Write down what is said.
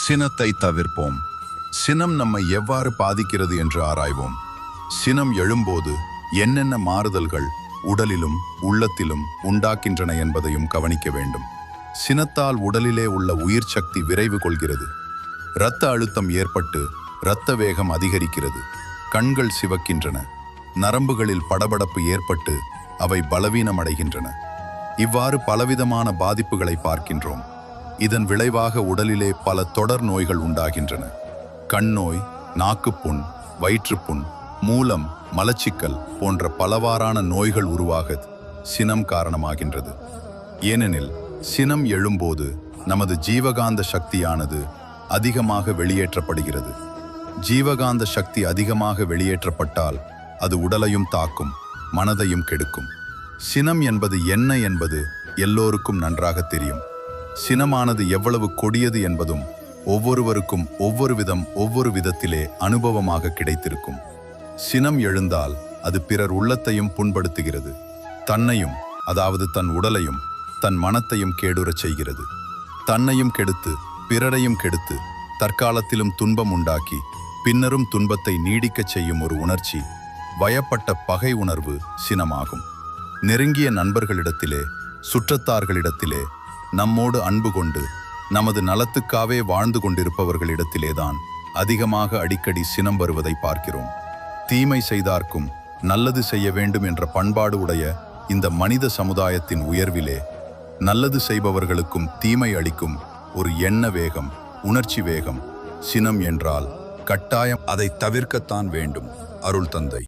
சினத்தை தவிர்ப்போம். சினம் நம்மை எவ்வாறு பாதிக்கிறது என்று ஆராய்வோம். சினம் எழும்போது என்னென்ன மாறுதல்கள் உடலிலும் உள்ளத்திலும் உண்டாக்கின்றன என்பதையும் கவனிக்க வேண்டும். சினத்தால் உடலிலே உள்ள உயிர் சக்தி விரைவு கொள்கிறது. இரத்த அழுத்தம் ஏற்பட்டு இரத்த வேகம் அதிகரிக்கிறது. கண்கள் சிவக்கின்றன. நரம்புகளில் படபடப்பு ஏற்பட்டு அவை பலவீனமடைகின்றன. இவ்வாறு பலவிதமான பாதிப்புகளை பார்க்கின்றோம். இதன் விளைவாக உடலிலே பல தொடர் நோய்கள் உண்டாகின்றன. கண் நோய், நாக்குப்புண், வயிற்றுப்புண், மூலம், மலச்சிக்கல் போன்ற பலவாறான நோய்கள் உருவாக சினம் காரணமாகின்றது. ஏனெனில் சினம் எழும்போது நமது ஜீவகாந்த சக்தியானது அதிகமாக வெளியேற்றப்படுகிறது. ஜீவகாந்த சக்தி அதிகமாக வெளியேற்றப்பட்டால் அது உடலையும் தாக்கும், மனதையும் கெடுக்கும். சினம் என்பது என்ன என்பது எல்லோருக்கும் நன்றாக தெரியும். சினமானது எவ்வளவு கொடியது என்பதும் ஒவ்வொருவருக்கும் ஒவ்வொரு விதத்திலே அனுபவமாக கிடைத்திருக்கும். சினம் எழுந்தால் அது பிறர் உள்ளத்தையும் புண்படுத்துகிறது. தன்னையும், அதாவது தன் உடலையும் தன் மனத்தையும் கேடுறச் செய்கிறது. தன்னையும் கெடுத்து பிறரையும் கெடுத்து தற்காலத்திலும் துன்பம் உண்டாக்கி பின்னரும் துன்பத்தை நீடிக்கச் செய்யும் ஒரு உணர்ச்சி, வயப்பட்ட பகை உணர்வு சினமாகும். நெருங்கிய நண்பர்களிடத்திலே, சுற்றத்தார்களிடத்திலே, நம்மோடு அன்பு கொண்டு நமது நலத்துக்காகவே வாழ்ந்து கொண்டிருப்பவர்களிடத்திலேதான் அதிகமாக அடிக்கடி சினம் வருவதை பார்க்கிறோம். தீமை செய்தார்க்கும் நல்லது செய்ய வேண்டும் என்ற பண்பாடு உடைய இந்த மனித சமுதாயத்தின் உயர்விலே நல்லது செய்பவர்களுக்கும் தீமை அளிக்கும் ஒரு எண்ண வேகம், உணர்ச்சி வேகம், சினம் என்றால் கட்டாயம் அதை தவிர்க்கத்தான் வேண்டும். அருள் தந்தை.